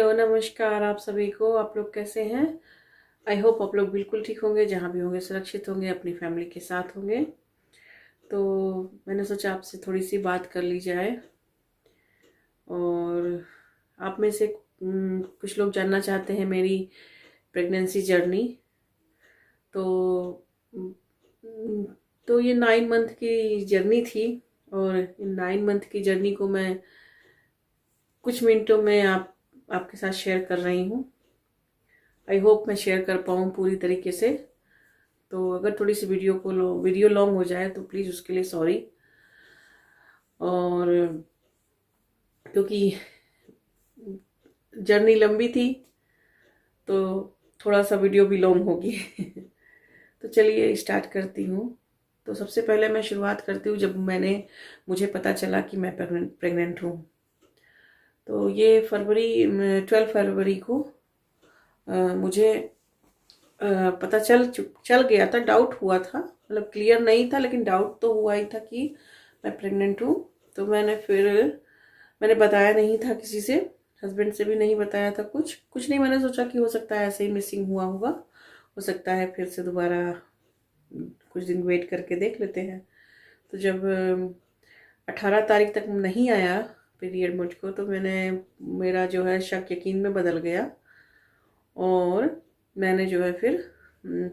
Hello नमस्कार आप सभी को। आप लोग कैसे हैं? आई होप आप लोग बिल्कुल ठीक होंगे, जहाँ भी होंगे सुरक्षित होंगे, अपनी फैमिली के साथ होंगे। तो मैंने सोचा आपसे थोड़ी सी बात कर ली जाए। और आप में से कुछ लोग जानना चाहते हैं मेरी प्रेगनेंसी जर्नी। तो तो ये 9 मंथ की जर्नी थी। और इन 9 मंथ की जर्नी को मैं कुछ मिनटों में आपके साथ शेयर कर रही हूँ। आई होप मैं शेयर कर पाऊँ पूरी तरीके से। तो अगर थोड़ी सी वीडियो लॉन्ग हो जाए तो प्लीज़ उसके लिए सॉरी। और क्योंकि जर्नी लंबी थी तो थोड़ा सा वीडियो भी लॉन्ग होगी। तो चलिए स्टार्ट करती हूँ। तो सबसे पहले मैं शुरुआत करती हूँ जब मुझे पता चला कि मैं प्रेग्नेंट हूँ। तो ये 12 फरवरी को मुझे पता चल गया था। डाउट हुआ था, मतलब क्लियर नहीं था लेकिन डाउट तो हुआ ही था कि मैं प्रेग्नेंट हूँ। तो मैंने बताया नहीं था किसी से, हस्बैंड से भी नहीं बताया था। कुछ नहीं, मैंने सोचा कि हो सकता है ऐसे ही मिसिंग हुआ होगा, हो सकता है फिर से दोबारा कुछ दिन वेट करके देख लेते हैं। तो जब 18 तारीख तक नहीं आया पीरियड मुझको, तो मेरा जो है शक यकीन में बदल गया। और मैंने जो है फिर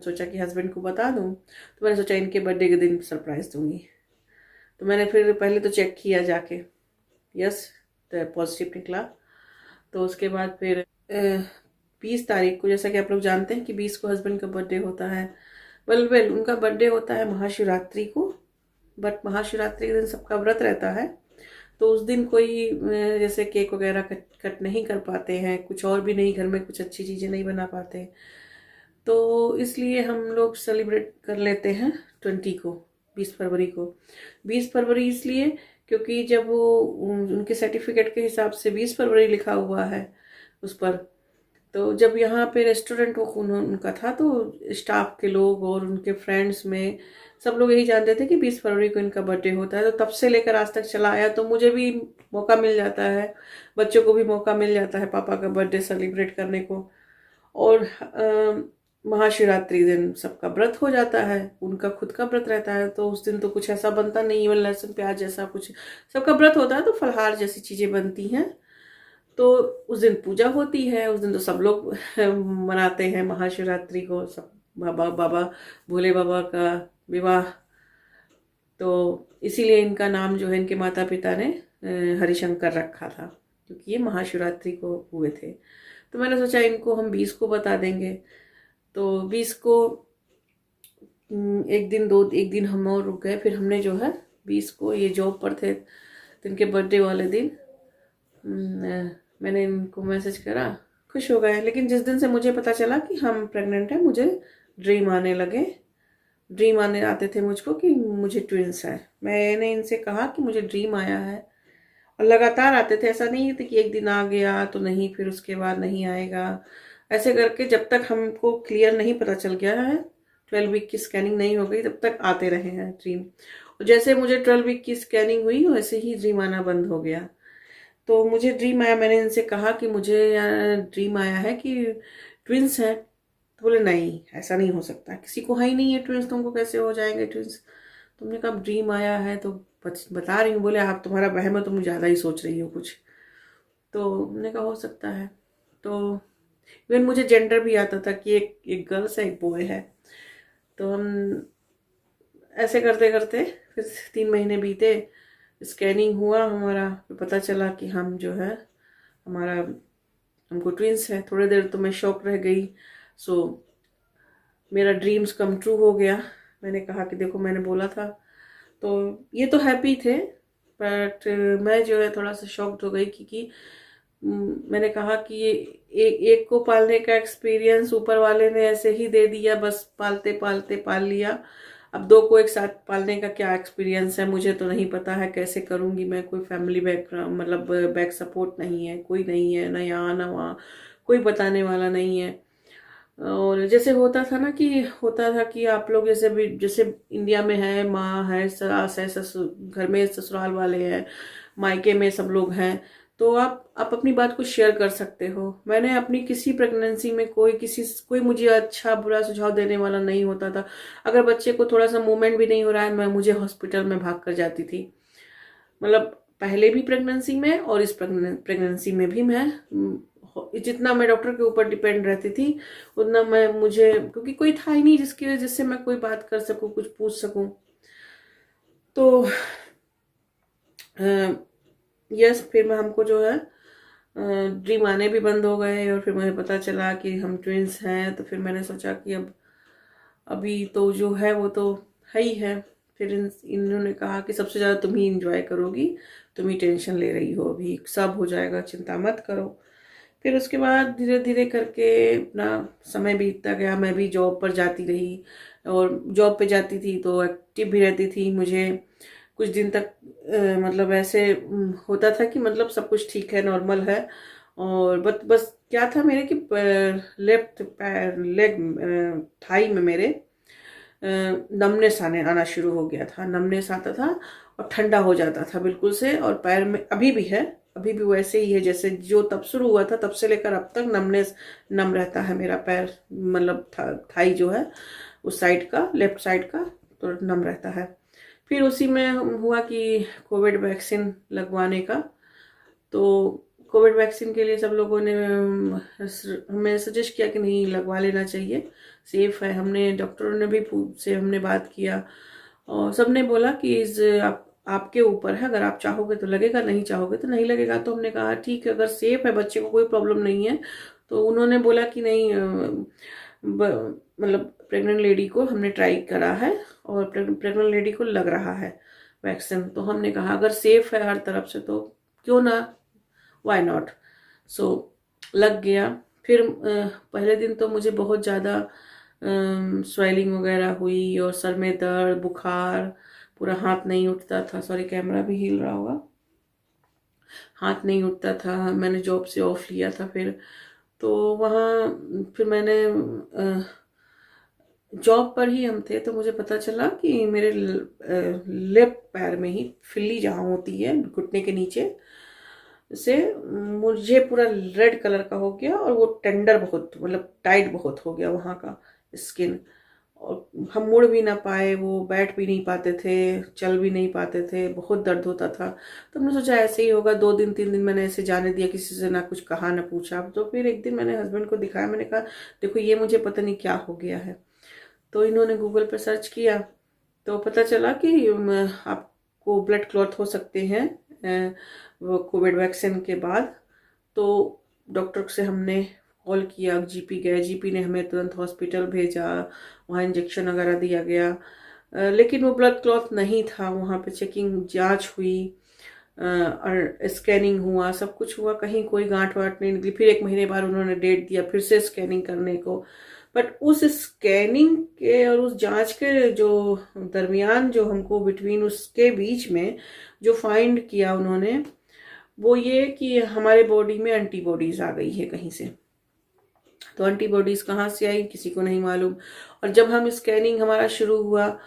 सोचा कि हस्बैंड को बता दूं। तो मैंने सोचा इनके बर्थडे के दिन सरप्राइज दूंगी। तो मैंने फिर पहले तो चेक किया जाके, यस, तो पॉजिटिव निकला। तो उसके बाद फिर 20 तारीख को, जैसा कि आप लोग जानते हैं कि 20 को हस्बैंड का बर्थडे होता है। वेल उनका बर्थडे होता है महाशिवरात्रि को। बट महाशिवरात्रि के दिन सबका व्रत रहता है, तो उस दिन कोई जैसे केक वगैरह कट नहीं कर पाते हैं, कुछ और भी नहीं, घर में कुछ अच्छी चीज़ें नहीं बना पाते। तो इसलिए हम लोग सेलिब्रेट कर लेते हैं 20 फरवरी को। 20 फरवरी इसलिए क्योंकि जब वो उनके सर्टिफिकेट के हिसाब से 20 फरवरी लिखा हुआ है उस पर। तो जब यहाँ पे रेस्टोरेंट वो उनका था, तो स्टाफ के लोग और उनके फ्रेंड्स में सब लोग यही जानते थे कि 20 फरवरी को इनका बर्थडे होता है। तो तब से लेकर आज तक चला आया। तो मुझे भी मौका मिल जाता है, बच्चों को भी मौका मिल जाता है पापा का बर्थडे सेलिब्रेट करने को। और महाशिवरात्रि दिन सबका व्रत हो जाता है, उनका खुद का व्रत रहता है। तो उस दिन तो कुछ ऐसा बनता नहीं है, लहसुन प्याज जैसा कुछ, सबका व्रत होता है तो फलहार जैसी चीज़ें बनती हैं। तो उस दिन पूजा होती है, उस दिन तो सब लोग मनाते हैं महाशिवरात्रि को, सब बाबा भोले बाबा का विवाह। तो इसीलिए इनका नाम जो है इनके माता पिता ने हरिशंकर रखा था, क्योंकि ये महाशिवरात्रि को हुए थे। तो मैंने सोचा इनको हम 20 को बता देंगे। तो 20 को एक दिन हम और रुक गए। फिर हमने जो है 20 को, ये जॉब पर थे तो इनके बर्थडे वाले दिन मैंने इनको मैसेज करा, खुश हो गए। लेकिन जिस दिन से मुझे पता चला कि हम प्रेग्नेंट हैं, मुझे ड्रीम आने लगे। ड्रीम आने आते थे मुझको कि मुझे ट्विंस है। मैंने इनसे कहा कि मुझे ड्रीम आया है, और लगातार आते थे। ऐसा नहीं था कि एक दिन आ गया तो नहीं, फिर उसके बाद नहीं आएगा। ऐसे करके जब तक हमको क्लियर नहीं पता चल गया है, 12 वीक की स्कैनिंग नहीं हो गई, तब तक आते रहे हैं ड्रीम। और जैसे मुझे 12 वीक की स्कैनिंग हुई, वैसे ही ड्रीम आना बंद हो गया। तो मुझे ड्रीम आया, मैंने इनसे कहा कि मुझे ड्रीम आया है कि ट्विंस हैं। तो बोले नहीं, ऐसा नहीं हो सकता, किसी को है ही नहीं है ट्विंस, तुमको कैसे हो जाएंगे ट्विंस? तुमने कहा ड्रीम आया है तो बता रही हूँ। बोले आप, तुम्हारा वहम है, तुम ज़्यादा ही सोच रही हो कुछ। तो मैंने कहा हो सकता है। तो इवन मुझे जेंडर भी आता था कि एक गर्ल्स है, एक बॉय है। तो हम ऐसे करते करते फिर 3 महीने बीते, स्कैनिंग हुआ हमारा, फिर पता चला कि हम जो है हमको ट्विंस है। थोड़ी देर तो मैं शॉक रह गई। सो मेरा ड्रीम्स कम ट्रू हो गया। मैंने कहा कि देखो मैंने बोला था। तो ये तो हैप्पी थे, बट मैं जो है थोड़ा सा शॉक्ड हो गई, क्योंकि मैंने कहा कि ये एक को पालने का एक्सपीरियंस ऊपर वाले ने ऐसे ही दे दिया, बस पालते पालते पाल लिया। अब 2 को एक साथ पालने का क्या एक्सपीरियंस है, मुझे तो नहीं पता है, कैसे करूँगी मैं। कोई फैमिली बैकग्राउंड, मतलब बैक सपोर्ट नहीं है, कोई नहीं है, ना यहाँ ना वहाँ, कोई बताने वाला नहीं है। और जैसे होता था कि आप लोग जैसे इंडिया में है, माँ है, सास है, घर में ससुराल वाले हैं, मायके में सब लोग हैं। तो आप अपनी बात को शेयर कर सकते हो। मैंने अपनी किसी प्रेगनेंसी में कोई मुझे अच्छा बुरा सुझाव देने वाला नहीं होता था। अगर बच्चे को थोड़ा सा मूवमेंट भी नहीं हो रहा है, मुझे हॉस्पिटल में भाग कर जाती थी। मतलब पहले भी प्रेगनेंसी में और इस प्रेगनेंसी में भी मैं जितना मैं डॉक्टर के ऊपर डिपेंड रहती थी उतना मुझे, क्योंकि कोई था ही नहीं जिससे मैं कोई बात कर सकूं, कुछ पूछ सकूं। तो यस, फिर मैं हमको जो है ड्रीम आने भी बंद हो गए, और फिर मुझे पता चला कि हम ट्विंस हैं। तो फिर मैंने सोचा कि अभी तो जो है वो तो है ही है। फिर इन्होंने कहा कि सबसे ज़्यादा तुम ही इंजॉय करोगी, तुम ही टेंशन ले रही हो, अभी सब हो जाएगा, चिंता मत करो। फिर उसके बाद धीरे धीरे करके अपना समय बीतता गया। मैं भी जॉब पर जाती रही, और जॉब पे जाती थी तो एक्टिव भी रहती थी। मुझे कुछ दिन तक मतलब ऐसे होता था कि मतलब सब कुछ ठीक है, नॉर्मल है। और बस क्या था मेरे कि लेफ्ट पैर लेग थाई में मेरे नमनेस आना शुरू हो गया था। नमनेस आता था और ठंडा हो जाता था बिल्कुल से। और पैर में अभी भी है, अभी भी वैसे ही है जैसे जो तब शुरू हुआ था, तब से लेकर अब तक नमनेस नम रहता है मेरा पैर। मतलब थाई जो है उस साइड का, लेफ्ट साइड का, तो नम रहता है। फिर उसी में हुआ कि कोविड वैक्सीन लगवाने का। तो कोविड वैक्सीन के लिए सब लोगों ने हमें सजेस्ट किया कि नहीं, लगवा लेना चाहिए, सेफ है। हमने डॉक्टरों ने भी से हमने बात किया, और सबने बोला कि आपके ऊपर है, अगर आप चाहोगे तो लगेगा, नहीं चाहोगे तो नहीं लगेगा। तो हमने कहा ठीक है, अगर सेफ है, बच्चे को कोई प्रॉब्लम नहीं है। तो उन्होंने बोला कि नहीं, मतलब प्रेग्नेंट लेडी को हमने ट्राई करा है और प्रेग्नेंट लेडी को लग रहा है वैक्सीन। तो हमने कहा अगर सेफ है हर तरफ से तो क्यों ना, वाई नॉट। सो लग गया। फिर पहले दिन तो मुझे बहुत ज़्यादा स्वेलिंग वगैरह हुई, और सर में दर्द, बुखार, पूरा हाथ नहीं उठता था। सॉरी, कैमरा भी हिल रहा होगा। हाथ नहीं उठता था। मैंने जॉब से ऑफ लिया था फिर। तो वहाँ फिर मैंने जॉब पर ही हम थे, तो मुझे पता चला कि मेरे लेफ्ट पैर में ही फिल्ली जहाँ होती है घुटने के नीचे से, मुझे पूरा रेड कलर का हो गया, और वो टेंडर बहुत, मतलब टाइट बहुत हो गया वहाँ का स्किन। और हम मुड़ भी ना पाए, वो बैठ भी नहीं पाते थे, चल भी नहीं पाते थे, बहुत दर्द होता था। तो हमने सोचा ऐसे ही होगा। 2 दिन 3 दिन मैंने ऐसे जाने दिया, किसी से ना कुछ कहा ना पूछा। तो फिर एक दिन मैंने हस्बैंड को दिखाया, मैंने कहा देखो ये मुझे पता नहीं क्या हो गया है। तो इन्होंने गूगल पर सर्च किया, तो पता चला कि आपको ब्लड क्लॉट हो सकते हैं वो कोविड वैक्सीन के बाद। तो डॉक्टर से हमने कॉल किया, जीपी गए, जीपी ने हमें तुरंत हॉस्पिटल भेजा, वहाँ इंजेक्शन वगैरह दिया गया। लेकिन वो ब्लड क्लॉट नहीं था। वहाँ पे चेकिंग, जांच हुई, और स्कैनिंग हुआ, सब कुछ हुआ, कहीं कोई गांठ वाट नहीं निकली। फिर 1 महीने बाद उन्होंने डेट दिया फिर से स्कैनिंग करने को। बट उस स्कैनिंग के और उस जांच के जो दरमियान, जो हमको बिटवीन, उसके बीच में जो फाइंड किया उन्होंने, वो ये कि हमारे बॉडी में एंटीबॉडीज आ गई है कहीं से। तो एंटीबॉडीज कहाँ से आई किसी को नहीं मालूम। और जब हम स्कैनिंग हमारा शुरू हुआ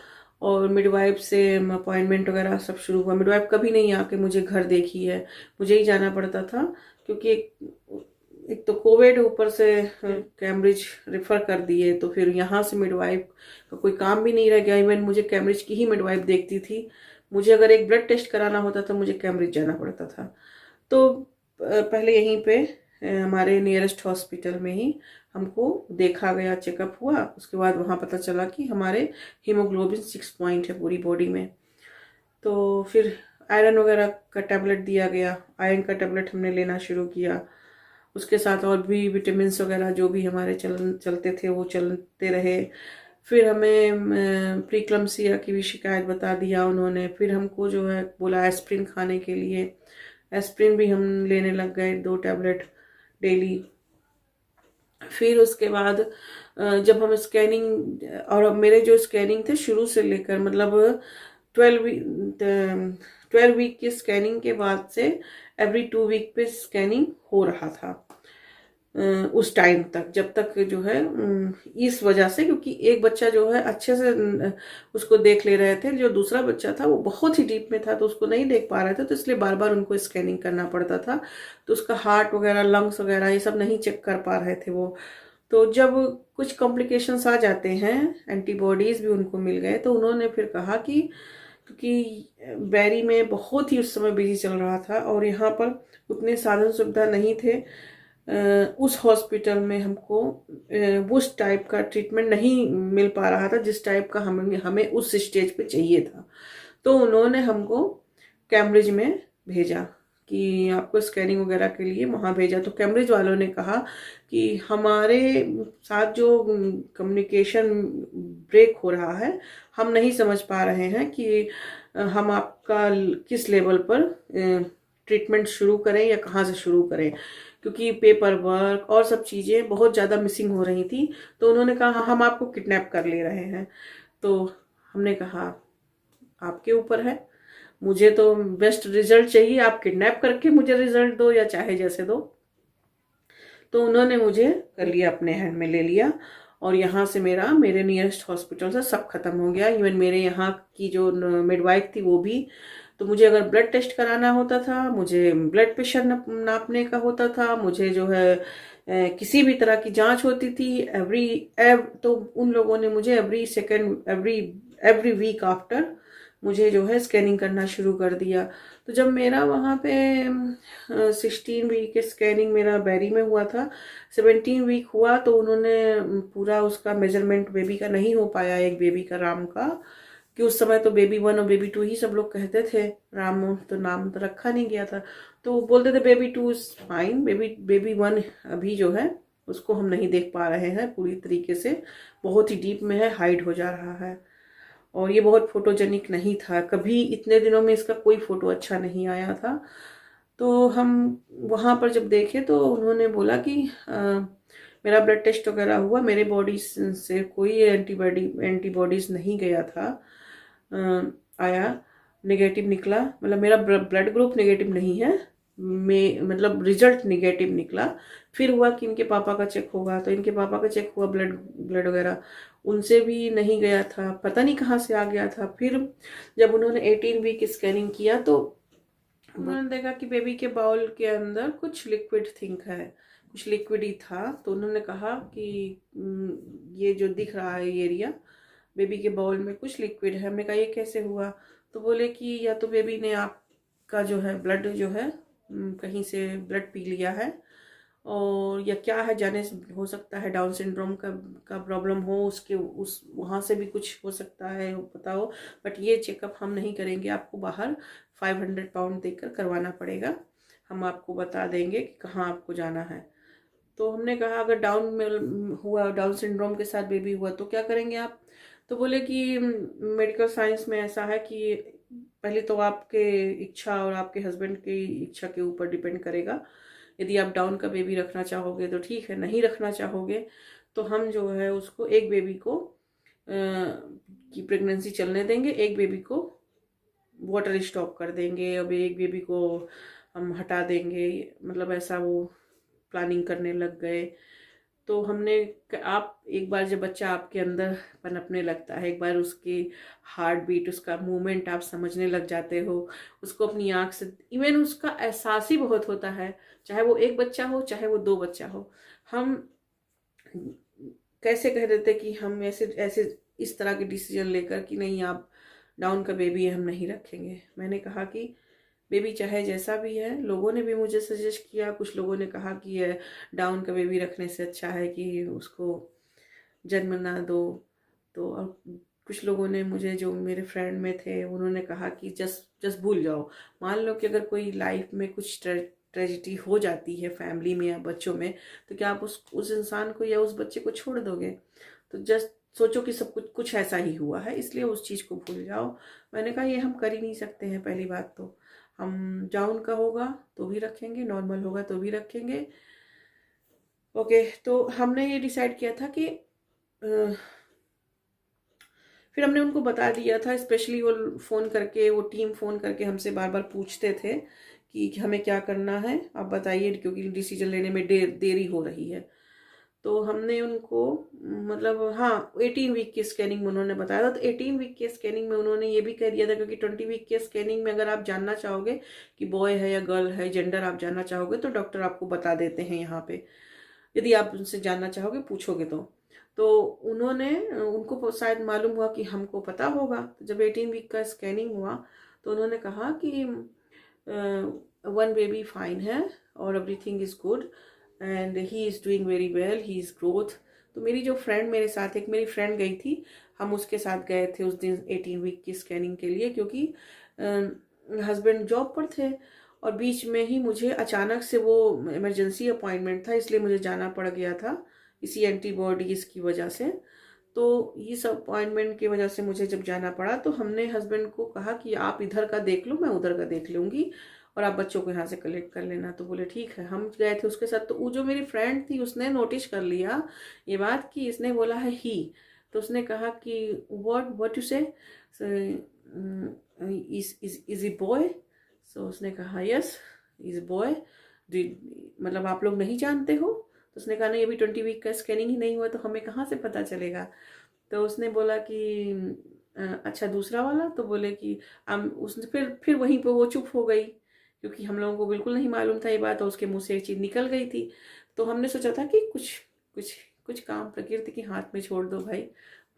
और मिडवाइफ से अपॉइंटमेंट वगैरह सब शुरू हुआ, मिडवाइफ कभी नहीं आके मुझे घर देखी है, मुझे ही जाना पड़ता था। क्योंकि एक तो कोविड, ऊपर से कैम्ब्रिज रेफर कर दिए, तो फिर यहाँ से मिडवाइफ का कोई काम भी नहीं रह गया। इवन मुझे कैम्ब्रिज की ही मिडवाइफ देखती थी। मुझे अगर एक ब्लड टेस्ट कराना होता था, मुझे कैम्ब्रिज जाना पड़ता था। तो पहले यहीं पे हमारे नियरेस्ट हॉस्पिटल में ही हमको देखा गया, चेकअप हुआ। उसके बाद वहाँ पता चला कि हमारे हीमोग्लोबिन 6 पॉइंट है पूरी बॉडी में। तो फिर आयरन वगैरह का टैबलेट दिया गया, आयरन का टैबलेट हमने लेना शुरू किया। उसके साथ और भी विटामिन वगैरह जो भी हमारे चलते थे वो चलते रहे। फिर हमें प्रीक्लम्सिया की भी शिकायत बता दिया उन्होंने। फिर हमको जो है बोला एस्प्रिन खाने के लिए। एस्प्रिन भी हम लेने लग गए, 2 टैबलेट डेली। फिर उसके बाद जब हम स्कैनिंग, और मेरे जो स्कैनिंग थे शुरू से लेकर, मतलब 12 वीक की स्कैनिंग के बाद से एवरी 2 वीक पे स्कैनिंग हो रहा था। उस टाइम तक, जब तक जो है इस वजह से, क्योंकि एक बच्चा जो है अच्छे से उसको देख ले रहे थे, जो दूसरा बच्चा था वो बहुत ही डीप में था तो उसको नहीं देख पा रहे थे, तो इसलिए बार बार उनको स्कैनिंग करना पड़ता था। तो उसका हार्ट वगैरह, लंग्स वगैरह ये सब नहीं चेक कर पा रहे थे वो। तो जब कुछ कॉम्प्लिकेशंस आ जाते हैं, एंटीबॉडीज भी उनको मिल गए, तो उन्होंने फिर कहा कि क्योंकि बैरी में बहुत ही उस समय बिजी चल रहा था और यहाँ पर उतने साधन सुविधा नहीं थे, उस हॉस्पिटल में हमको उस टाइप का ट्रीटमेंट नहीं मिल पा रहा था जिस टाइप का हमें हमें उस स्टेज पे चाहिए था। तो उन्होंने हमको कैम्ब्रिज में भेजा कि आपको स्कैनिंग वगैरह के लिए वहाँ भेजा। तो कैम्ब्रिज वालों ने कहा कि हमारे साथ जो कम्युनिकेशन ब्रेक हो रहा है, हम नहीं समझ पा रहे हैं कि हम आपका किस लेवल पर ट्रीटमेंट शुरू करें या कहाँ से शुरू करें, क्योंकि पेपर वर्क और सब चीज़ें बहुत ज़्यादा मिसिंग हो रही थी। तो उन्होंने कहा हम आपको किडनैप कर ले रहे हैं। तो हमने कहा आपके ऊपर है, मुझे तो बेस्ट रिजल्ट चाहिए, आप किडनैप करके मुझे रिजल्ट दो या चाहे जैसे दो। तो उन्होंने मुझे कर लिया, अपने हैंड में ले लिया और यहाँ से मेरे नियरेस्ट हॉस्पिटल से सब खत्म हो गया। इवन मेरे यहाँ की जो मिडवाइफ थी वो भी, तो मुझे अगर ब्लड टेस्ट कराना होता था, मुझे ब्लड प्रेशर नापने का होता था, मुझे जो है किसी भी तरह की जांच होती थी तो उन लोगों ने मुझे एवरी वीक आफ्टर मुझे जो है स्कैनिंग करना शुरू कर दिया। तो जब मेरा वहाँ पे 16 वीक स्कैनिंग मेरा बैरी में हुआ था, 17 वीक हुआ तो उन्होंने पूरा उसका मेजरमेंट बेबी का नहीं हो पाया, एक बेबी का राम का, कि उस समय तो बेबी 1 और बेबी 2 ही सब लोग कहते थे, राम तो नाम तो रखा नहीं गया था। तो बोलते थे बेबी 2 इज फाइन, बेबी 1 अभी जो है उसको हम नहीं देख पा रहे हैं पूरी तरीके से, बहुत ही डीप में है, हाइड हो जा रहा है। और ये बहुत फोटोजेनिक नहीं था, कभी इतने दिनों में इसका कोई फोटो अच्छा नहीं आया था। तो हम वहाँ पर जब देखे तो उन्होंने बोला कि मेरा ब्लड टेस्ट वगैरह हुआ, मेरे बॉडी से कोई एंटीबॉडीज नहीं गया था, आया नेगेटिव निकला, मतलब मेरा ब्लड ग्रुप नेगेटिव नहीं है, मतलब रिजल्ट नेगेटिव निकला। फिर हुआ कि इनके पापा का चेक होगा, तो इनके पापा का चेक हुआ, ब्लड वगैरह उनसे भी नहीं गया था, पता नहीं कहाँ से आ गया था। फिर जब उन्होंने 18 वीक स्कैनिंग किया तो उन्होंने देखा कि बेबी के बाउल के अंदर कुछ लिक्विड थिंक है, कुछ लिक्विड ही था। तो उन्होंने कहा कि ये जो दिख रहा है ये एरिया, बेबी के बाउल में कुछ लिक्विड है। हमने कहा ये कैसे हुआ? तो बोले कि या तो बेबी ने आपका जो है ब्लड जो है कहीं से ब्लड पी लिया है, और या क्या है जाने, हो सकता है डाउन सिंड्रोम का प्रॉब्लम हो, उसके उस वहाँ से भी कुछ हो सकता है, पता हो। बट ये चेकअप हम नहीं करेंगे, आपको बाहर 500 पाउंड देकर करवाना पड़ेगा, हम आपको बता देंगे कि कहाँ आपको जाना है। तो हमने कहा अगर डाउन सिंड्रोम के साथ बेबी हुआ तो क्या करेंगे आप? तो बोले कि मेडिकल साइंस में ऐसा है कि पहले तो आपके इच्छा और आपके हस्बैंड की इच्छा के ऊपर डिपेंड करेगा। यदि आप डाउन का बेबी रखना चाहोगे तो ठीक है, नहीं रखना चाहोगे तो हम जो है उसको एक बेबी को की प्रेगनेंसी चलने देंगे, एक बेबी को वाटर स्टॉप कर देंगे, अब एक बेबी को हम हटा देंगे, मतलब ऐसा वो प्लानिंग करने लग गए। तो हमने आप एक बार जब बच्चा आपके अंदर पनपने लगता है, एक बार उसकी हार्ट बीट, उसका मूवमेंट आप समझने लग जाते हो, उसको अपनी आंख से, इवन उसका एहसास ही बहुत होता है, चाहे वो एक बच्चा हो चाहे वो 2 बच्चा हो। हम कैसे कह देते कि हम ऐसे ऐसे इस तरह के डिसीजन लेकर कि नहीं आप डाउन का बेबी हम नहीं रखेंगे। मैंने कहा कि बेबी चाहे जैसा भी है, लोगों ने भी मुझे सजेस्ट किया, कुछ लोगों ने कहा कि ये डाउन का बेबी रखने से अच्छा है कि उसको जन्म ना दो। तो और कुछ लोगों ने मुझे, जो मेरे फ्रेंड में थे, उन्होंने कहा कि जस्ट जस्ट भूल जाओ, मान लो कि अगर कोई लाइफ में कुछ ट्रेजिडी हो जाती है फैमिली में या बच्चों में, तो क्या आप उस इंसान को या उस बच्चे को छोड़ दोगे? तो जस्ट सोचो कि सब कुछ ऐसा ही हुआ है, इसलिए उस चीज़ को भूल जाओ। मैंने कहा ये हम कर ही नहीं सकते हैं, पहली बात तो हम डाउन का होगा तो भी रखेंगे, नॉर्मल होगा तो भी रखेंगे। ओके, तो हमने ये डिसाइड किया था कि फिर हमने उनको बता दिया था, स्पेशली वो फ़ोन करके, वो टीम फ़ोन करके हमसे बार बार पूछते थे कि हमें क्या करना है, आप बताइए, क्योंकि डिसीजन लेने में देरी हो रही है। तो हमने उनको मतलब हाँ 18 वीक की स्कैनिंग में उन्होंने बताया था। तो 18 वीक की स्कैनिंग में उन्होंने ये भी कह दिया था, क्योंकि 20 वीक की स्कैनिंग में अगर आप जानना चाहोगे कि बॉय है या गर्ल है, जेंडर आप जानना चाहोगे, तो डॉक्टर आपको बता देते हैं यहाँ पे, यदि आप उनसे जानना चाहोगे, पूछोगे तो उन्होंने उनको शायद मालूम हुआ कि हमको पता होगा। तो जब 18 वीक का स्कैनिंग हुआ तो उन्होंने कहा कि वन बेबी फाइन है और everything is good and he is doing very well, he is growth. तो मेरी जो फ्रेंड मेरे साथ, एक मेरी फ्रेंड गई थी, हम उसके साथ गए थे उस दिन 18 वीक की स्कैनिंग के लिए, क्योंकि हस्बैंड जॉब पर थे और बीच में ही मुझे अचानक से वो इमरजेंसी अपॉइंटमेंट था, इसलिए मुझे जाना पड़ गया था इसी एंटीबॉडीज़ की वजह से। तो इस अपॉइंटमेंट की वजह से मुझे जब जाना पड़ा तो हमने हस्बैंड को कहा कि आप इधर का देख लो, मैं उधर का देख लूँगी और आप बच्चों को यहाँ से कलेक्ट कर लेना। तो बोले ठीक है। हम गए थे उसके साथ। तो वो जो मेरी फ्रेंड थी उसने नोटिस कर लिया ये बात कि इसने बोला है ही। तो उसने कहा कि व्हाट यू से, इज ए बॉय। सो उसने कहा यस इज बॉय। मतलब आप लोग नहीं जानते हो? तो उसने कहा नहीं, अभी 20 वीक का स्कैनिंग ही नहीं हुआ तो हमें कहाँ से पता चलेगा। तो उसने बोला कि अच्छा दूसरा वाला। तो बोले कि हम उसने फिर वहीं पे वो चुप हो गई, क्योंकि हम लोगों को बिल्कुल नहीं मालूम था ये बात और उसके मुंह से एक चीज़ निकल गई थी। तो हमने सोचा था कि कुछ कुछ कुछ काम प्रकृति के हाथ में छोड़ दो भाई।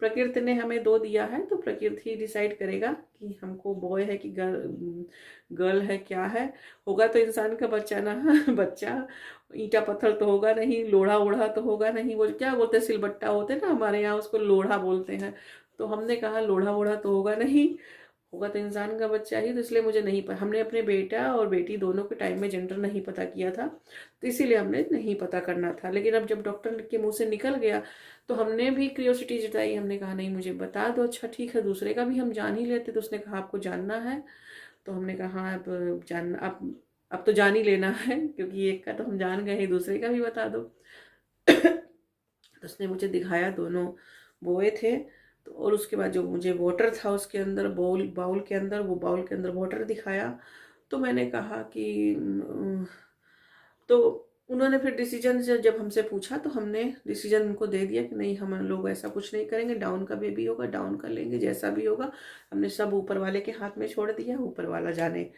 प्रकृति ने हमें दो दिया है तो प्रकृति डिसाइड करेगा कि हमको बॉय है कि गर्ल है, क्या है। होगा तो इंसान का बच्चा ना बच्चा ईंटा पत्थर तो होगा नहीं, लोढ़ा ओढ़ा तो होगा नहीं। वो क्या बोलते हैं, सिलबट्टा होते हैं ना हमारे यहाँ, उसको लोढ़ा बोलते हैं। तो हमने कहा लोढ़ा वोढ़ा तो होगा नहीं, होगा तो इंसान का बच्चा ही। तो इसलिए मुझे नहीं पता, हमने अपने बेटा और बेटी दोनों के टाइम में जेंडर नहीं पता किया था, तो इसीलिए हमने नहीं पता करना था। लेकिन अब जब डॉक्टर के मुंह से निकल गया तो हमने भी क्यूरियोसिटी जताई। हमने कहा नहीं मुझे बता दो। अच्छा ठीक है, दूसरे का भी हम जान ही लेते। तो उसने कहा आपको जानना है? तो हमने कहा हाँ अब जान अब तो जान ही लेना है, क्योंकि एक का तो हम जान गए, दूसरे का भी बता दो। तो उसने मुझे दिखाया, दोनों बोए थे। तो और उसके बाद जो मुझे वाटर था उसके अंदर, बाउल के अंदर, वो बाउल के अंदर वाटर दिखाया। तो मैंने कहा कि तो उन्होंने फिर डिसीजन जब हमसे पूछा तो हमने डिसीजन उनको दे दिया कि नहीं, हम लोग ऐसा कुछ नहीं करेंगे, डाउन का बेबी होगा डाउन कर लेंगे, जैसा भी होगा। हमने सब ऊपर वाले के हाथ में छोड़ दिया, ऊपर वाला जाने।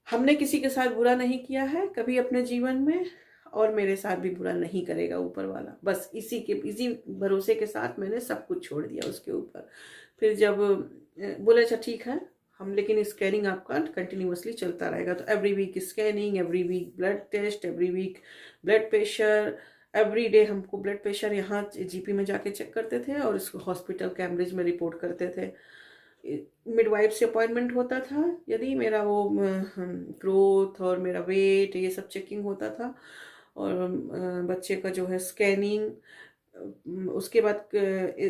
हमने किसी के साथ बुरा नहीं किया है कभी अपने जीवन में, और मेरे साथ भी बुरा नहीं करेगा ऊपर वाला। बस इसी भरोसे के साथ मैंने सब कुछ छोड़ दिया उसके ऊपर। फिर जब बोले अच्छा ठीक है हम, लेकिन स्कैनिंग आपका कंटिन्यूअसली चलता रहेगा। तो every week scanning, every week blood test, every week blood pressure, every day हमको ब्लड प्रेशर यहाँ जीपी में जाके चेक करते थे और इसको हॉस्पिटल कैम्ब्रिज में रिपोर्ट करते थे। मिडवाइफ से अपॉइंटमेंट होता था, यदि मेरा वो ग्रोथ और मेरा वेट ये सब चेकिंग होता था, और बच्चे का जो है स्कैनिंग। उसके बाद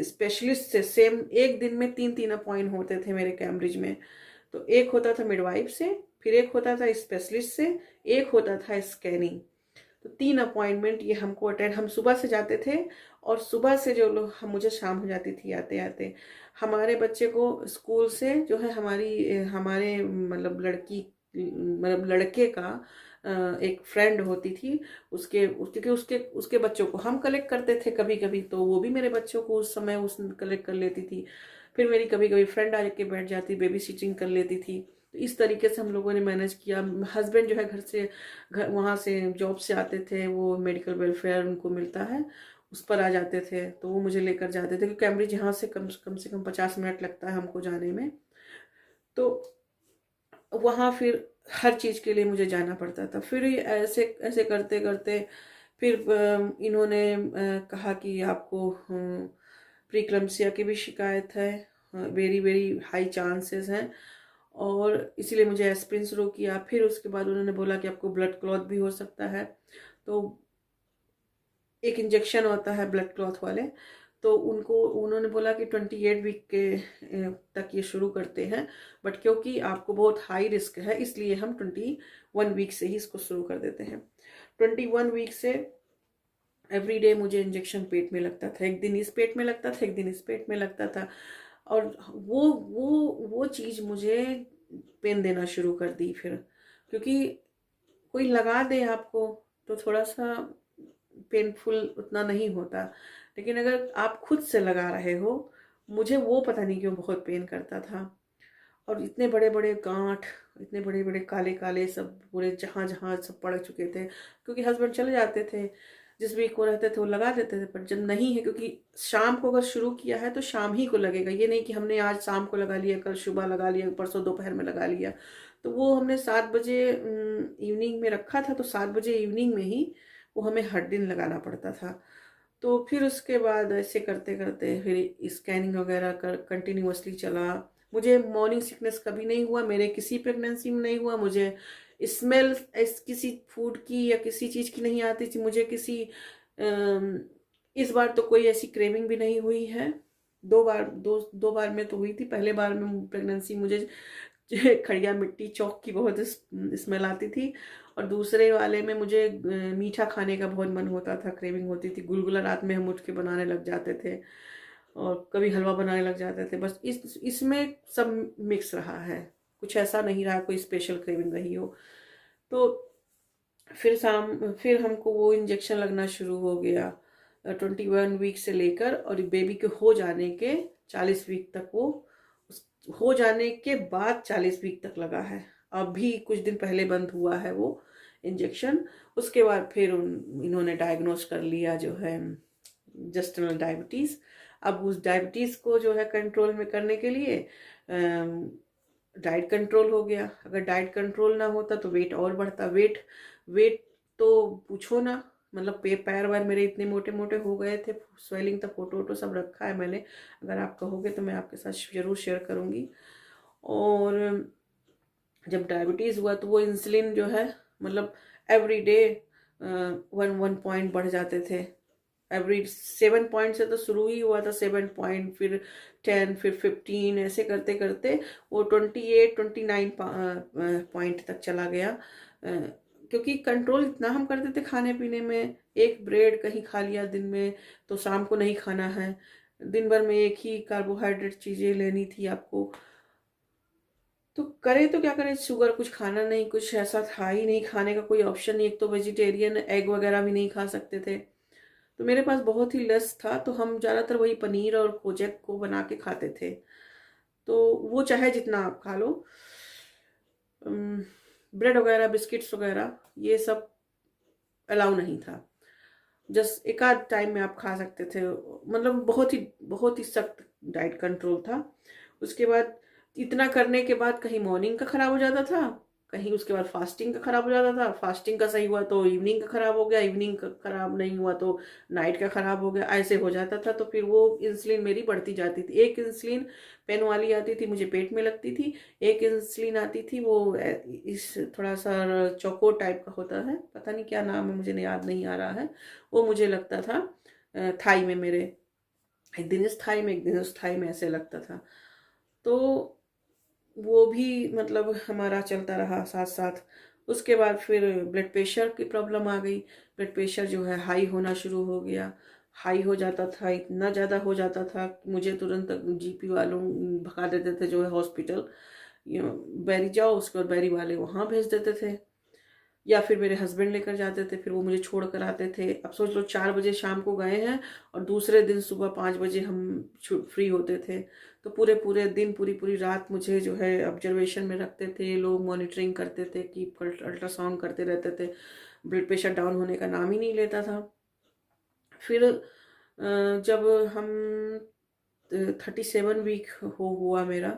स्पेशलिस्ट से सेम एक दिन में 3 अपॉइंट होते थे मेरे कैम्ब्रिज में। तो एक होता था मिडवाइफ से, फिर एक होता था स्पेशलिस्ट से, एक होता था स्कैनिंग। तो 3 अपॉइंटमेंट ये हमको अटेंड, हम सुबह से जाते थे और सुबह से जो लोग हम, मुझे शाम हो जाती थी आते आते। हमारे बच्चे को स्कूल से जो है हमारे मतलब लड़के का एक फ्रेंड होती थी, क्योंकि उसके बच्चों को हम कलेक्ट करते थे कभी कभी, तो वो भी मेरे बच्चों को उस समय कलेक्ट कर लेती थी। फिर मेरी कभी कभी फ्रेंड आके बैठ जाती, बेबी सिटिंग कर लेती थी। तो इस तरीके से हम लोगों ने मैनेज किया। हस्बैंड जो है घर वहाँ से जॉब से आते थे, वो मेडिकल वेलफेयर उनको मिलता है, उस पर आ जाते थे, तो वो मुझे लेकर जाते थे, क्योंकि कैम्ब्रिज यहाँ से कम 50 मिनट लगता है हमको जाने में। तो वहाँ फिर हर चीज़ के लिए मुझे जाना पड़ता था। फिर ऐसे ऐसे करते करते फिर इन्होंने कहा कि आपको प्रीक्लम्सिया की भी शिकायत है, वेरी वेरी हाई चांसेस हैं, और इसीलिए मुझे एस्पिरिन शुरू किया। फिर उसके बाद उन्होंने बोला कि आपको ब्लड क्लॉट भी हो सकता है। तो एक इंजेक्शन होता है ब्लड क्लॉथ वाले, तो उन्होंने बोला कि 28 वीक के तक ये शुरू करते हैं, बट क्योंकि आपको बहुत हाई रिस्क है इसलिए हम 21 वीक से ही इसको शुरू कर देते हैं। 21 वीक से एवरी डे मुझे इंजेक्शन पेट में लगता था, एक दिन इस पेट में लगता था, एक दिन इस पेट में लगता था, और वो चीज़ मुझे पेन देना शुरू कर दी। फिर क्योंकि कोई लगा दे आपको तो थोड़ा सा पेनफुल उतना नहीं होता, लेकिन अगर आप खुद से लगा रहे हो, मुझे वो पता नहीं क्यों बहुत पेन करता था। और इतने बड़े बड़े गांठ, इतने बड़े बड़े काले काले सब पूरे जहाँ जहाँ सब पड़ चुके थे, क्योंकि हस्बैंड चले जाते थे, जिस वीक को रहते थे वो लगा देते थे। पर जब नहीं है, क्योंकि शाम को अगर शुरू किया है तो शाम ही को लगेगा, ये नहीं कि हमने आज शाम को लगा लिया, कल सुबह लगा लिया, परसों दोपहर में लगा लिया। तो वो हमने 7 बजे इवनिंग में रखा था, तो 7 बजे इवनिंग में ही वो हमें हर दिन लगाना पड़ता था। तो फिर उसके बाद ऐसे करते करते फिर स्कैनिंग वगैरह कर कंटिन्यूअसली चला। मुझे मॉर्निंग सिकनेस कभी नहीं हुआ, मेरे किसी प्रेगनेंसी में नहीं हुआ। मुझे स्मेल किसी फूड की या किसी चीज़ की नहीं आती थी। मुझे किसी इस बार तो कोई ऐसी क्रेविंग भी नहीं हुई है। दो बार में तो हुई थी। पहले बार में प्रेगनेंसी मुझे खड़िया मिट्टी चौक की बहुत स्मेल आती थी, और दूसरे वाले में मुझे मीठा खाने का बहुत मन होता था, क्रेविंग होती थी। गुलगुला रात में हम उठ के बनाने लग जाते थे, और कभी हलवा बनाने लग जाते थे। बस इसमें सब मिक्स रहा है, कुछ ऐसा नहीं रहा कोई स्पेशल क्रेविंग रही हो। तो फिर हमको वो इंजेक्शन लगना शुरू हो गया 21 वीक से लेकर, और बेबी के हो जाने के 40 वीक तक। वो हो जाने के बाद 40 वीक तक लगा है। अभी कुछ दिन पहले बंद हुआ है वो इंजेक्शन। उसके बाद फिर इन्होंने डायग्नोस कर लिया जो है जस्टनल डायबिटीज़। अब उस डायबिटीज़ को जो है कंट्रोल में करने के लिए डाइट कंट्रोल हो गया। अगर डाइट कंट्रोल ना होता तो वेट और बढ़ता। वेट तो पूछो ना, मतलब पैर वैर मेरे इतने मोटे मोटे हो गए थे, स्वेलिंग तक, फोटो वोटो सब रखा है मैंने। अगर आप कहोगे तो मैं आपके साथ ज़रूर शेयर करूँगी। और जब डायबिटीज़ हुआ तो वो इंसुलिन जो है, मतलब एवरी डे 1 पॉइंट बढ़ जाते थे। एवरी 7 पॉइंट से तो शुरू ही हुआ था, 7 पॉइंट, फिर 10, फिर 15, ऐसे करते करते वो 28-29 पॉइंट तक चला गया। क्योंकि कंट्रोल इतना हम करते थे खाने पीने में। एक ब्रेड कहीं खा लिया दिन में, तो शाम को नहीं खाना है। दिन भर में एक ही कार्बोहाइड्रेट चीज़ें लेनी थी आपको। तो करे तो क्या करे, शुगर कुछ खाना नहीं, कुछ ऐसा था ही नहीं, खाने का कोई ऑप्शन नहीं। एक तो वेजिटेरियन, एग वगैरह भी नहीं खा सकते थे। तो मेरे पास बहुत ही लेस था, तो हम ज़्यादातर वही पनीर और कोजेक को बना के खाते थे। तो वो चाहे जितना आप खा लो, ब्रेड वगैरह, बिस्किट्स वगैरह, ये सब अलाउ नहीं था। जस्ट एक आध टाइम में आप खा सकते थे। मतलब बहुत ही सख्त डाइट कंट्रोल था। उसके बाद इतना करने के बाद कहीं मॉर्निंग का खराब हो जाता था, कहीं उसके बाद फास्टिंग का खराब हो जाता था। फास्टिंग का सही हुआ तो इवनिंग का खराब हो गया, इवनिंग का खराब नहीं हुआ तो नाइट का खराब हो गया, ऐसे हो जाता था। तो फिर वो इंसुलिन मेरी बढ़ती जाती थी। एक इंसुलिन पेन वाली आती थी, मुझे पेट में लगती थी। एक इंसुलिन आती थी, वो इस थोड़ा सा चौको टाइप का होता है, पता नहीं क्या नाम है, मुझे याद नहीं आ रहा है। वो मुझे लगता था थाई में मेरे, एक दिन इस थाई में एक दिन उस थाई में, ऐसे लगता था। तो वो भी मतलब हमारा चलता रहा साथ साथ। उसके बाद फिर ब्लड प्रेशर की प्रॉब्लम आ गई। ब्लड प्रेशर जो है हाई होना शुरू हो गया। हाई हो जाता था, इतना ज़्यादा हो जाता था कि मुझे तुरंत जीपी वालों भगा देते थे जो है हॉस्पिटल। बैरी जाओ, उसके बाद बैरी वाले वहाँ भेज देते थे, या फिर मेरे हस्बैंड लेकर जाते थे, फिर वो मुझे छोड़ कर आते थे। अब सोच लो 4 बजे शाम को गए हैं, और दूसरे दिन सुबह 5 बजे हम फ्री होते थे। तो पूरे पूरे दिन, पूरी पूरी रात मुझे जो है ऑब्जर्वेशन में रखते थे लोग, मॉनिटरिंग करते थे कि अल्ट्रासाउंड करते रहते थे। ब्लड प्रेशर डाउन होने का नाम ही नहीं लेता था। फिर जब हम 37 वीक हुआ मेरा,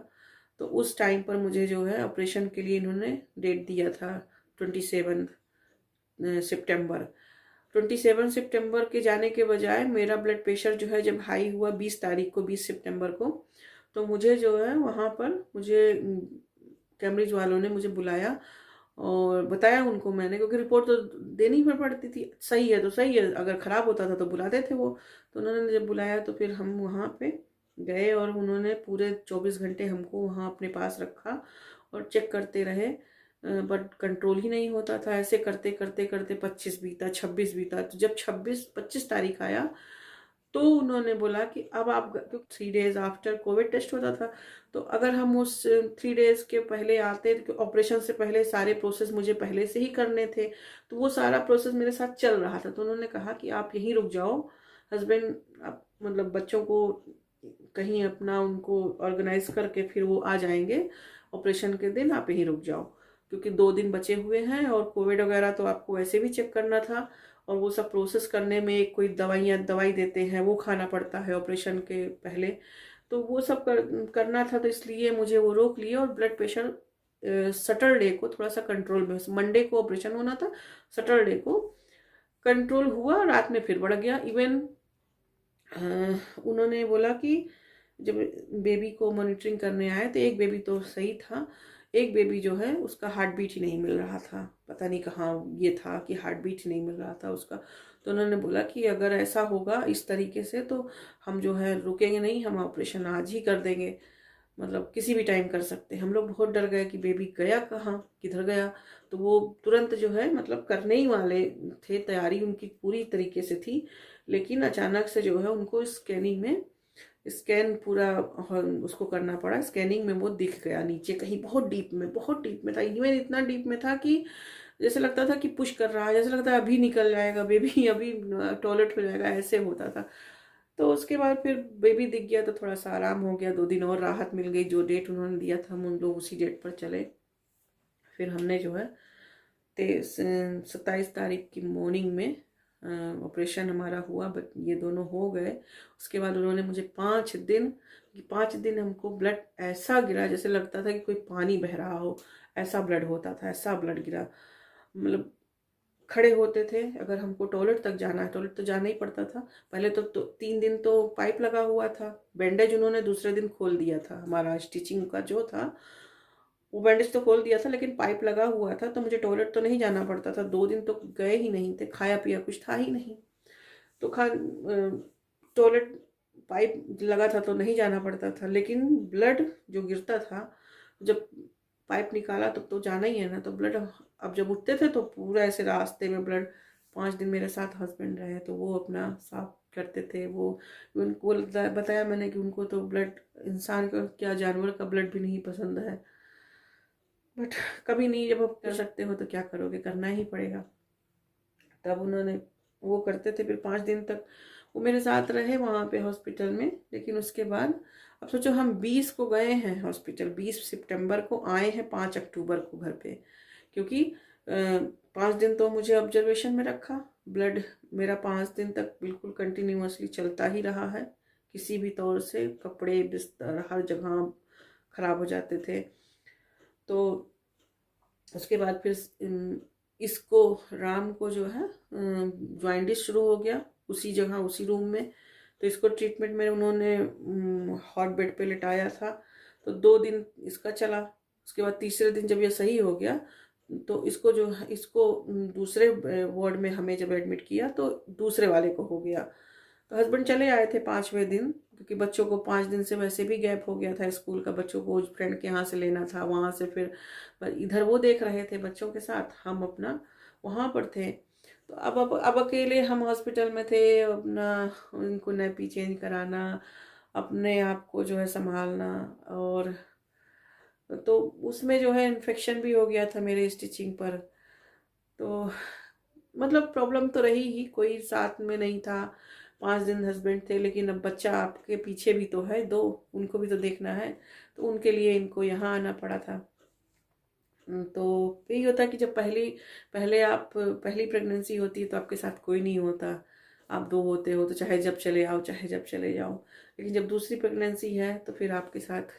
तो उस टाइम पर मुझे जो है ऑपरेशन के लिए इन्होंने डेट दिया था 27 सितंबर। 27 सितंबर के जाने के बजाय मेरा ब्लड प्रेशर जो है जब हाई हुआ 20 तारीख को, 20 सितंबर को, तो मुझे जो है वहाँ पर मुझे कैम्ब्रिज वालों ने मुझे बुलाया और बताया उनको मैंने, क्योंकि रिपोर्ट तो देनी ही पड़ती थी। सही है तो सही है, अगर ख़राब होता था तो बुलाते थे वो। तो उन्होंने जब बुलाया तो फिर हम वहाँ पे गए, और उन्होंने पूरे 24 घंटे हमको वहाँ अपने पास रखा और चेक करते रहे। बट कंट्रोल ही नहीं होता था। ऐसे करते करते करते 25 बीता, 26 बीता। तो जब 25 तारीख आया तो उन्होंने बोला कि अब आप 3 डेज आफ्टर कोविड टेस्ट होता था, तो अगर हम उस 3 डेज के पहले आते तो ऑपरेशन से पहले सारे प्रोसेस मुझे पहले से ही करने थे, तो वो सारा प्रोसेस मेरे साथ चल रहा था। तो उन्होंने कहा कि आप यहीं रुक जाओ, हस्बैंड आप मतलब बच्चों को कहीं अपना उनको ऑर्गेनाइज करके फिर वो आ जाएंगे ऑपरेशन के दिन, आप यहीं रुक जाओ, क्योंकि 2 दिन बचे हुए हैं और कोविड वगैरह तो आपको वैसे भी चेक करना था, और वो सब प्रोसेस करने में एक कोई दवाई देते हैं वो खाना पड़ता है ऑपरेशन के पहले, तो वो सब करना था। तो इसलिए मुझे वो रोक लिए, और ब्लड प्रेशर सैटरडे को थोड़ा सा कंट्रोल में, मंडे को ऑपरेशन होना था, सैटरडे को कंट्रोल हुआ, रात में फिर बढ़ गया। इवन उन्होंने बोला कि जब बेबी को मॉनिटरिंग करने आए तो एक बेबी तो सही था, एक बेबी जो है उसका हार्ट बीट ही नहीं मिल रहा था, पता नहीं कहाँ ये था कि हार्ट बीट ही नहीं मिल रहा था उसका। तो उन्होंने बोला कि अगर ऐसा होगा इस तरीके से तो हम जो है रुकेंगे नहीं, हम ऑपरेशन आज ही कर देंगे, मतलब किसी भी टाइम कर सकते हैं। हम लोग बहुत डर गए कि बेबी गया कहाँ, किधर गया। तो वो तुरंत जो है मतलब करने ही वाले थे, तैयारी उनकी पूरी तरीके से थी, लेकिन अचानक से जो है उनको स्कैनिंग में स्कैन पूरा उसको करना पड़ा। स्कैनिंग में वो दिख गया नीचे कहीं बहुत डीप में था, इवन इतना डीप में था कि जैसे लगता था कि पुश कर रहा है, जैसे लगता है अभी निकल जाएगा बेबी, अभी टॉयलेट हो जाएगा, ऐसे होता था। तो उसके बाद फिर बेबी दिख गया तो थोड़ा सा आराम हो गया, 2 दिन और राहत मिल गई। जो डेट उन्होंने दिया था हम उन लोग उसी डेट पर चले। फिर हमने जो है 27 तारीख की मॉर्निंग में ऑपरेशन हमारा हुआ, बट ये दोनों हो गए। उसके बाद उन्होंने मुझे 5 दिन हमको ब्लड ऐसा गिरा जैसे लगता था कि कोई पानी बह रहा हो, ऐसा ब्लड होता था, ऐसा ब्लड गिरा। मतलब खड़े होते थे, अगर हमको टॉयलेट तक जाना है, टॉयलेट तो जाना ही पड़ता था। पहले तो 3 दिन तो पाइप लगा हुआ था, बैंडेज उन्होंने दूसरे दिन खोल दिया था, हमारा स्टिचिंग का जो था वो बैंडेज तो खोल दिया था, लेकिन पाइप लगा हुआ था, तो मुझे टॉयलेट तो नहीं जाना पड़ता था। 2 दिन तो गए ही नहीं थे, खाया पिया कुछ था ही नहीं। तो टॉयलेट पाइप लगा था तो नहीं जाना पड़ता था, लेकिन ब्लड जो गिरता था, जब पाइप निकाला तब तो जाना ही है ना, तो ब्लड अब जब उठते थे तो पूरा ऐसे रास्ते में ब्लड। 5 दिन मेरे साथ हस्बैंड रहे तो वो अपना साफ करते थे। वो उनको बताया मैंने कि उनको तो ब्लड, इंसान का क्या जानवर का ब्लड भी नहीं पसंद है, बट कभी नहीं, जब आप कर सकते हो तो क्या करोगे, करना ही पड़ेगा। तब उन्होंने वो करते थे। फिर 5 दिन तक वो मेरे साथ रहे वहाँ पे हॉस्पिटल में। लेकिन उसके बाद अब सोचो, हम 20 को गए हैं हॉस्पिटल, 20 सितंबर को आए हैं 5 अक्टूबर को घर पे, क्योंकि 5 दिन तो मुझे ऑब्जर्वेशन में रखा। ब्लड मेरा 5 दिन तक बिल्कुल कंटिन्यूअसली चलता ही रहा है, किसी भी तौर से कपड़े बिस्तर हर जगह खराब हो जाते थे। तो उसके बाद फिर इसको राम को जो है जॉइंटिस शुरू हो गया उसी जगह उसी रूम में। तो इसको ट्रीटमेंट में उन्होंने हॉट बेड पे लिटाया था, तो 2 दिन इसका चला। उसके बाद तीसरे दिन जब ये सही हो गया तो इसको दूसरे वार्ड में हमें जब एडमिट किया तो दूसरे वाले को हो गया। तो हस्बैंड चले आए थे 5वें दिन, क्योंकि बच्चों को 5 दिन से वैसे भी गैप हो गया था स्कूल का, बच्चों को फ्रेंड के यहाँ से लेना था, वहाँ से फिर पर इधर वो देख रहे थे बच्चों के साथ, हम अपना वहाँ पर थे। तो अब अकेले हम हॉस्पिटल में थे, अपना उनको नैपी चेंज कराना, अपने आप को जो है संभालना, और तो उसमें जो है इन्फेक्शन भी हो गया था मेरे स्टिचिंग पर। तो मतलब प्रॉब्लम तो रही ही, कोई साथ में नहीं था। 5 दिन हस्बैंड थे, लेकिन अब बच्चा आपके पीछे भी तो है 2, उनको भी तो देखना है, तो उनके लिए इनको यहाँ आना पड़ा था। तो यही होता है कि जब पहली प्रेगनेंसी होती है तो आपके साथ कोई नहीं होता, आप 2 होते हो तो चाहे जब चले आओ चाहे जब चले जाओ। लेकिन जब दूसरी प्रेगनेंसी है तो फिर आपके साथ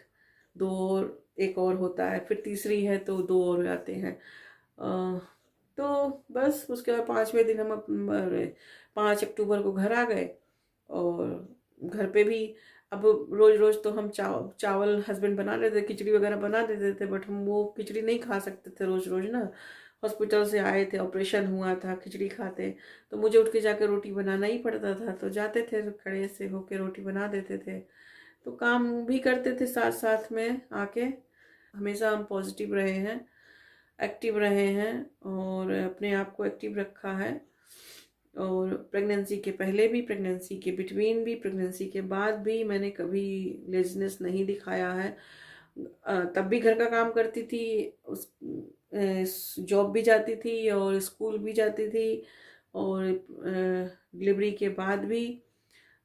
2 और एक और होता है, फिर तीसरी है तो 2 और आते हैं। तो बस उसके बाद 5वें दिन हम 5 अक्टूबर को घर आ गए। और घर पे भी अब रोज रोज तो हम चावल हस्बैंड बना लेते, खिचड़ी वगैरह बना देते थे, बट हम वो खिचड़ी नहीं खा सकते थे रोज रोज ना। हॉस्पिटल से आए थे, ऑपरेशन हुआ था, खिचड़ी खाते तो मुझे उठ के जाकर रोटी बनाना ही पड़ता था। तो जाते थे खड़े से होके रोटी बना देते थे, तो काम भी करते थे साथ साथ में आके। हमेशा हम पॉजिटिव रहे हैं, एक्टिव रहे हैं, और अपने आप को एक्टिव रखा है। और प्रेगनेंसी के पहले भी, प्रेगनेंसी के बिटवीन भी, प्रेगनेंसी के बाद भी मैंने कभी लेजीनेस नहीं दिखाया है। तब भी घर का काम करती थी, उस जॉब भी जाती थी और स्कूल भी जाती थी, और डिलीवरी के बाद भी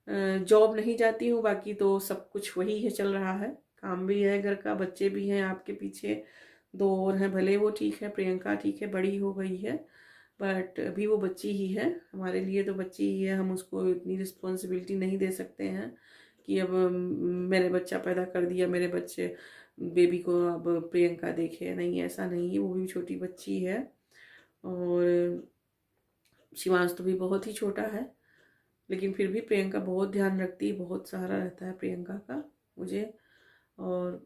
जॉब नहीं जाती हूँ। बाकी तो सब कुछ वही है, चल रहा है, काम भी है, घर का, बच्चे भी हैं आपके पीछे, 2 और हैं, भले वो ठीक है, प्रियंका ठीक है, बड़ी हो गई है, बट अभी वो बच्ची ही है, हमारे लिए तो बच्ची ही है। हम उसको इतनी रिस्पॉन्सिबिलिटी नहीं दे सकते हैं कि अब मैंने बच्चा पैदा कर दिया, मेरे बच्चे बेबी को अब प्रियंका देखे, नहीं, ऐसा नहीं है, वो भी छोटी बच्ची है। और शिवांश तो भी बहुत ही छोटा है, लेकिन फिर भी प्रियंका बहुत ध्यान रखती है, बहुत सहारा रहता है प्रियंका का मुझे। और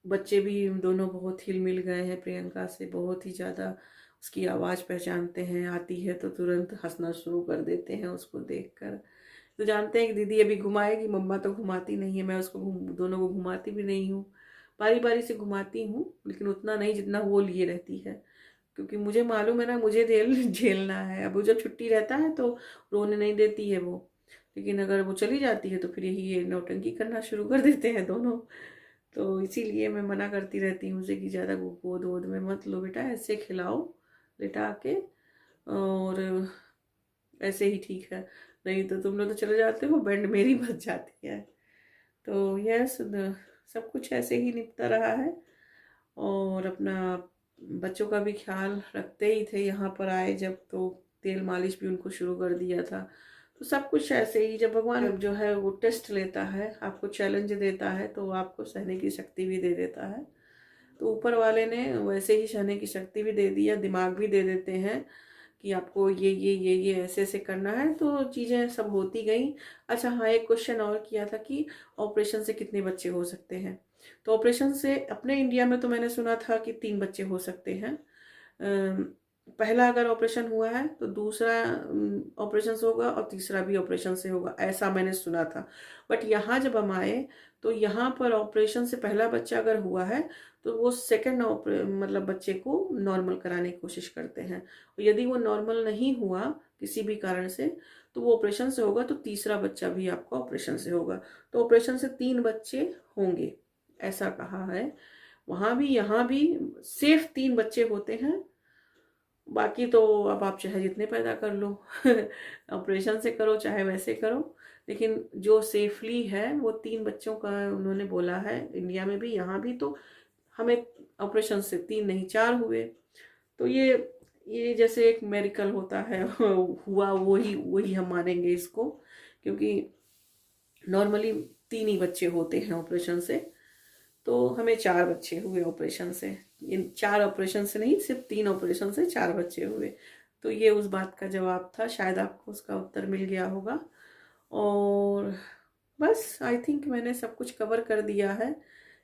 बच्चे भी दोनों बहुत हिल मिल गए हैं प्रियंका से, बहुत ही ज़्यादा। उसकी आवाज़ पहचानते हैं, आती है तो तुरंत हंसना शुरू कर देते हैं उसको देखकर। तो जानते हैं कि दीदी अभी घुमाएगी, मम्मा तो घुमाती नहीं है, मैं उसको दोनों को घुमाती भी नहीं हूँ, बारी बारी से घुमाती हूँ, लेकिन उतना नहीं जितना वो लिए रहती है, क्योंकि मुझे मालूम है ना, मुझे झेलना है। अब वो जब छुट्टी रहता है तो रोने नहीं देती है वो, लेकिन अगर वो चली जाती है तो फिर यही ये नौटंकी करना शुरू कर देते हैं दोनों। तो इसीलिए मैं मना करती रहती हूँ उसे कि ज़्यादा गोद वोद में मत लो बेटा, ऐसे खिलाओ लिटा के, और ऐसे ही ठीक है, नहीं तो तुम लोग तो चले जाते हो, बैंड मेरी बच जाती है। तो यस, सब कुछ ऐसे ही निपटा रहा है। और अपना बच्चों का भी ख्याल रखते ही थे, यहाँ पर आए जब तो तेल मालिश भी उनको शुरू कर दिया था। तो सब कुछ ऐसे ही, जब भगवान जो है वो टेस्ट लेता है, आपको चैलेंज देता है, तो आपको सहने की शक्ति भी दे देता है। तो ऊपर वाले ने वैसे ही सहने की शक्ति भी दे दी है, दिमाग भी दे देते हैं कि आपको ये ऐसे ऐसे करना है, तो चीज़ें सब होती गई। अच्छा हाँ, एक क्वेश्चन और किया था कि ऑपरेशन से कितने बच्चे हो सकते हैं। तो ऑपरेशन से अपने इंडिया में तो मैंने सुना था कि 3 बच्चे हो सकते हैं। पहला अगर ऑपरेशन हुआ है तो दूसरा ऑपरेशन से होगा, और तीसरा भी ऑपरेशन से होगा, ऐसा मैंने सुना था। बट यहाँ जब हम आए तो यहाँ पर ऑपरेशन से पहला बच्चा अगर हुआ है तो वो सेकंड मतलब बच्चे को नॉर्मल कराने की कोशिश करते हैं, और यदि वो नॉर्मल नहीं हुआ किसी भी कारण से तो वो ऑपरेशन से होगा, तो तीसरा बच्चा भी आपका ऑपरेशन से होगा। तो ऑपरेशन से 3 बच्चे होंगे, ऐसा कहा है। वहाँ भी यहाँ भी सिर्फ 3 बच्चे होते हैं, बाकी तो अब आप चाहे जितने पैदा कर लो ऑपरेशन से करो चाहे वैसे करो, लेकिन जो सेफली है वो 3 बच्चों का उन्होंने बोला है, इंडिया में भी यहाँ भी। तो हमें ऑपरेशन से 3 नहीं 4 हुए, तो ये जैसे एक मेरिकल होता है हुआ, वही वही हम मानेंगे इसको, क्योंकि नॉर्मली 3 ही बच्चे होते हैं ऑपरेशन से, तो हमें 4 बच्चे हुए ऑपरेशन से। इन 4 ऑपरेशन से नहीं, सिर्फ 3 ऑपरेशन से 4 बच्चे हुए। तो ये उस बात का जवाब था, शायद आपको उसका उत्तर मिल गया होगा। और बस आई थिंक मैंने सब कुछ कवर कर दिया है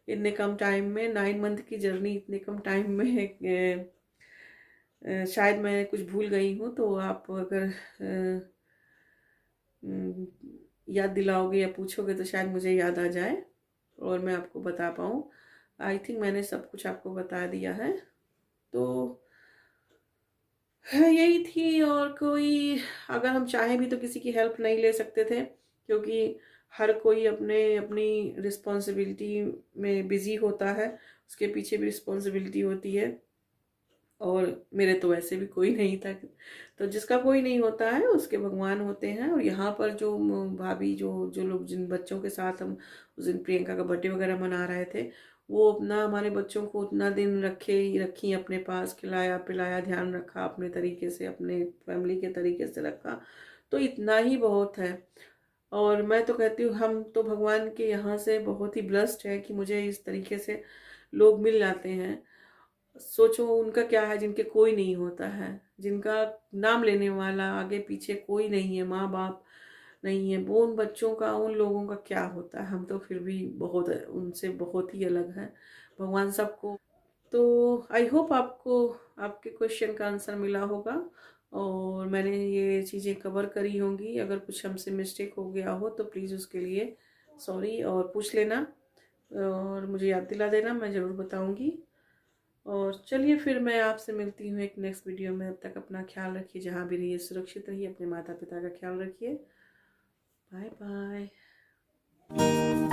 इतने कम टाइम में। 9 मंथ की जर्नी इतने कम टाइम में शायद मैं कुछ भूल गई हूँ, तो आप अगर याद दिलाओगे या पूछोगे तो शायद मुझे याद आ जाए और मैं आपको बता पाऊँ। आई थिंक मैंने सब कुछ आपको बता दिया है। तो यही थी, और कोई अगर हम चाहें भी तो किसी की हेल्प नहीं ले सकते थे, क्योंकि हर कोई अपने अपनी रिस्पॉन्सिबिलिटी में बिजी होता है, उसके पीछे भी रिस्पॉन्सिबिलिटी होती है। और मेरे तो वैसे भी कोई नहीं था, तो जिसका कोई नहीं होता है उसके भगवान होते हैं। और यहाँ पर जो भाभी जो जो लोग जिन बच्चों के साथ हम उस दिन प्रियंका का बर्थडे वगैरह मना रहे थे, वो अपना हमारे बच्चों को उतना दिन रखी अपने पास, खिलाया पिलाया, ध्यान रखा अपने तरीके से, अपने फैमिली के तरीके से रखा, तो इतना ही बहुत है। और मैं तो कहती हूँ हम तो भगवान के यहाँ से बहुत ही ब्लेस्ड है कि मुझे इस तरीके से लोग मिल जाते हैं। सोचो उनका क्या है जिनके कोई नहीं होता है, जिनका नाम लेने वाला आगे पीछे कोई नहीं है, माँ बाप नहीं है, वो उन बच्चों का, उन लोगों का क्या होता है। हम तो फिर भी बहुत उनसे बहुत ही अलग हैं, भगवान सबको। तो आई होप आपको आपके क्वेश्चन का आंसर मिला होगा, और मैंने ये चीज़ें कवर करी होंगी। अगर कुछ हमसे मिस्टेक हो गया हो तो प्लीज़ उसके लिए सॉरी, और पूछ लेना और मुझे याद दिला देना, मैं ज़रूर बताऊंगी। और चलिए फिर मैं आपसे मिलती हूँ एक नेक्स्ट वीडियो में। अब तक अपना ख्याल रखिए, जहाँ भी रहिए सुरक्षित रहिए, अपने माता पिता का ख्याल रखिए। Bye bye.